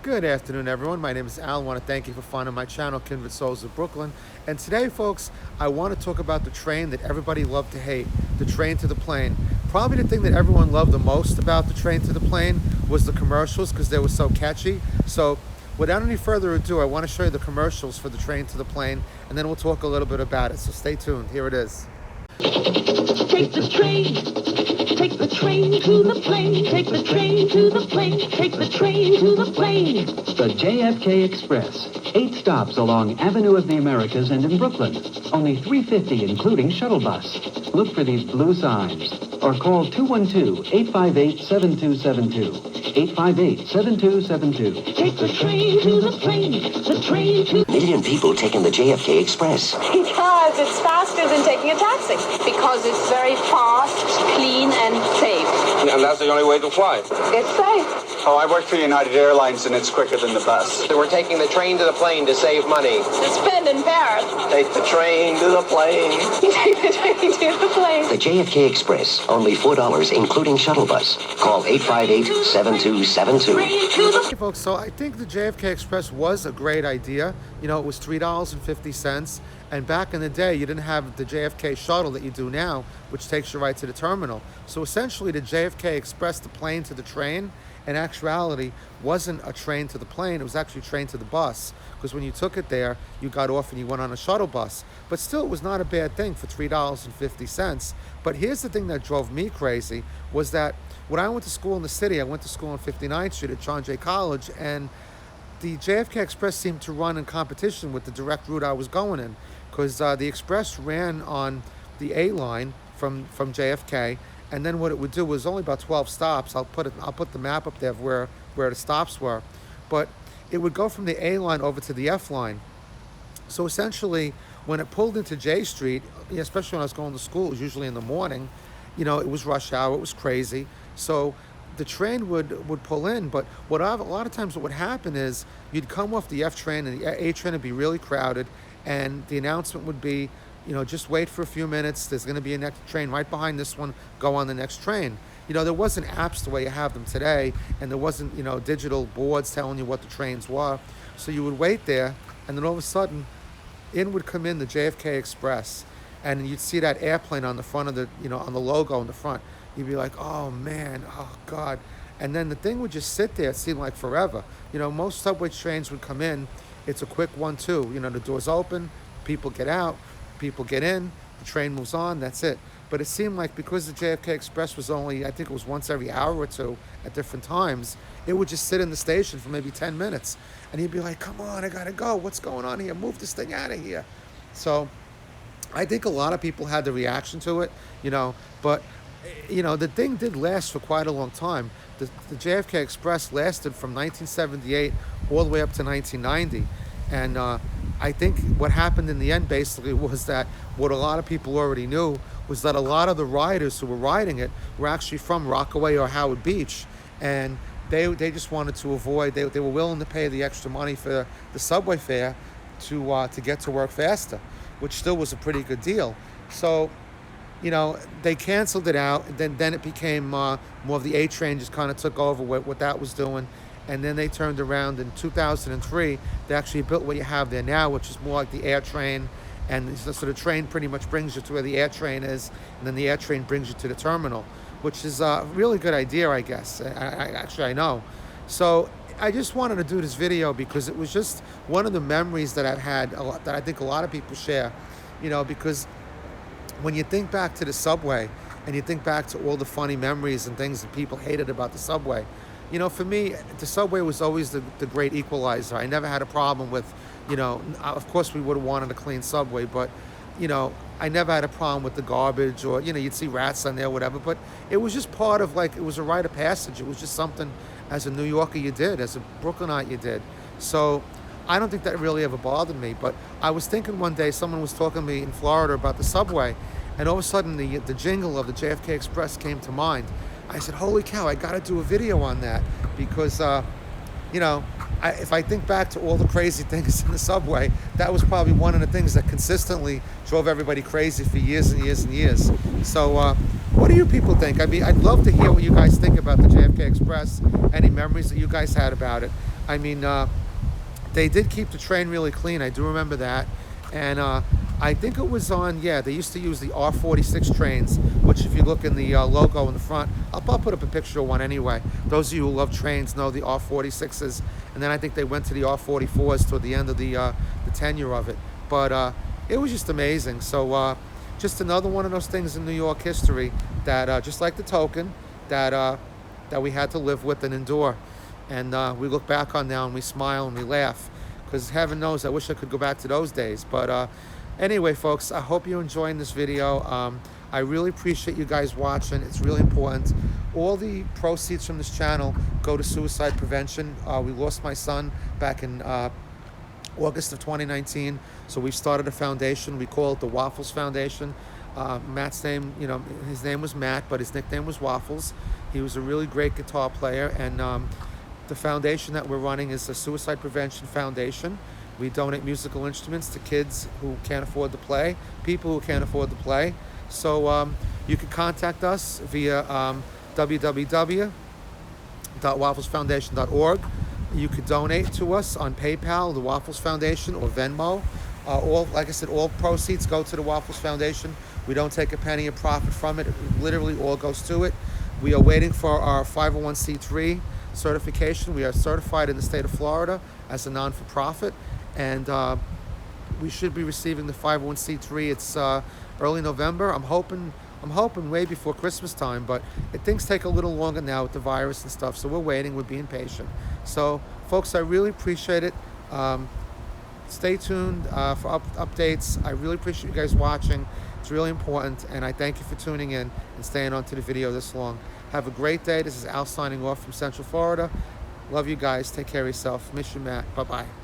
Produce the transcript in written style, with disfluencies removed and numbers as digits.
Good afternoon, everyone. My name is Al. I want to thank you for finding my channel, Kindred Souls of Brooklyn. And today, folks, I want to talk about the train that everybody loved to hate, the train to the plane. Probably the thing that everyone loved the most about the train to the plane was the commercials because they were so catchy. So without any further ado, I want to show you the commercials for the train to the plane, and then we'll talk a little bit about it. So stay tuned. Here it is. Take the train to the plane, take the train to the plane, take the train to the plane. The JFK Express. 8 stops along Avenue of the Americas and in Brooklyn. Only $3.50 including shuttle bus. Look for these blue signs or call 212-858-7272. 858-7272. Take the train to the plane, the train to... Million people taking the JFK Express. Because it's faster than taking a taxi. Because it's very fast, clean, and safe. And that's the only way to fly. It's safe. Oh, I work for United Airlines, and it's quicker than the bus. So we're taking the train to the plane to save money. To spend in Paris. Take the train to the plane. Take the train to the plane. The JFK Express, only $4 including shuttle bus. Call 858-7272. Hey folks, so I think the JFK Express was a great idea. You know, it was $3.50, and back in the day you didn't have the JFK shuttle that you do now, which takes you right to the terminal. So essentially the JFK Express, the plane to the train, in actuality wasn't a train to the plane, it was actually a train to the bus, because when you took it there you got off and you went on a shuttle bus. But still, it was not a bad thing for $3.50. But here's the thing that drove me crazy, was that when I went to school in the city, I went to school on 59th Street at John Jay College, and the JFK Express seemed to run in competition with the direct route I was going in, because the Express ran on the A line from JFK, and then what it would do was only about 12 stops. I'll put the map up there of where the stops were, but it would go from the A line over to the F line. So essentially, when it pulled into J Street, especially when I was going to school, it was usually in the morning, you know, it was rush hour, it was crazy. So the train would pull in, but a lot of times what would happen is you'd come off the F train and the A train would be really crowded, and the announcement would be, you know, just wait for a few minutes, there's going to be a next train right behind this one, go on the next train. You know, there wasn't apps the way you have them today, and there wasn't, you know, digital boards telling you what the trains were. So you would wait there, and then all of a sudden in would come in the JFK Express, and you'd see that airplane on the front of the, you know, on the logo in the front. You'd be like, oh man, oh God. And then the thing would just sit there, it seemed like forever. You know, most subway trains would come in, it's a quick 1-2, you know, the doors open, people get out, people get in, the train moves on, that's it. But it seemed like because the JFK Express was only, I think it was once every hour or two at different times, it would just sit in the station for maybe 10 minutes. And he'd be like, come on, I gotta go, what's going on here? Move this thing out of here. So I think a lot of people had the reaction to it, you know, but you know, the thing did last for quite a long time. The JFK Express lasted from 1978 all the way up to 1990. And I think what happened in the end basically was that what a lot of people already knew was that a lot of the riders who were riding it were actually from Rockaway or Howard Beach, and they just wanted to avoid, they were willing to pay the extra money for the subway fare to get to work faster, which still was a pretty good deal. So, you know, they canceled it out, and then it became more of the A train just kind of took over what that was doing. And then they turned around in 2003, they actually built what you have there now, which is more like the air train. And so the train pretty much brings you to where the air train is, and then the air train brings you to the terminal, which is a really good idea, I guess. I know. So I just wanted to do this video because it was just one of the memories that I've had, that I think a lot of people share, you know, because when you think back to the subway and you think back to all the funny memories and things that people hated about the subway, you know, for me, the subway was always the great equalizer. I never had a problem with, you know, of course we would have wanted a clean subway, but, you know, I never had a problem with the garbage or, you know, you'd see rats on there, whatever, but it was just part of, like, it was a rite of passage. It was just something as a New Yorker you did, as a Brooklynite you did. So I don't think that really ever bothered me, but I was thinking one day, someone was talking to me in Florida about the subway, and all of a sudden the jingle of the JFK Express came to mind. I said, holy cow, I got to do a video on that because, you know, if I think back to all the crazy things in the subway, that was probably one of the things that consistently drove everybody crazy for years and years and years. So what do you people think? I mean, I'd love to hear what you guys think about the JFK Express, any memories that you guys had about it. I mean, they did keep the train really clean. I do remember that. And I think it was on, yeah, they used to use the R46 trains, which if you look in the logo in the front, I'll put up a picture of one anyway. Those of you who love trains know the R46s. And then I think they went to the R44s toward the end of the tenure of it. But it was just amazing. So just another one of those things in New York history that, just like the token, that we had to live with and endure. And we look back on now and we smile and we laugh. Because heaven knows, I wish I could go back to those days. But anyway, folks, I hope you're enjoying this video. I really appreciate you guys watching. It's really important. All the proceeds from this channel go to suicide prevention. We lost my son back in August of 2019. So we started a foundation. We call it the Waffles Foundation. Matt's name, you know, his name was Matt, but his nickname was Waffles. He was a really great guitar player. And the foundation that we're running is the Suicide Prevention Foundation. We donate musical instruments to kids who can't afford to play, people who can't afford to play. So you can contact us via www.wafflesfoundation.org. You could donate to us on PayPal, the Waffles Foundation, or Venmo. Like I said, all proceeds go to the Waffles Foundation. We don't take a penny of profit from it. It literally all goes to it. We are waiting for our 501c3 certification. We are certified in the state of Florida as a non-for-profit, and we should be receiving the 501c3. It's early November. I'm hoping way before Christmas time, but things take a little longer now with the virus and stuff, so we're waiting. We're being patient. So folks, I really appreciate it. Stay tuned for updates. I really appreciate you guys watching. It's really important, and I thank you for tuning in and staying on to the video this long. Have a great day. This is Al signing off from Central Florida. Love you guys. Take care of yourself. Miss you, Matt. Bye-bye.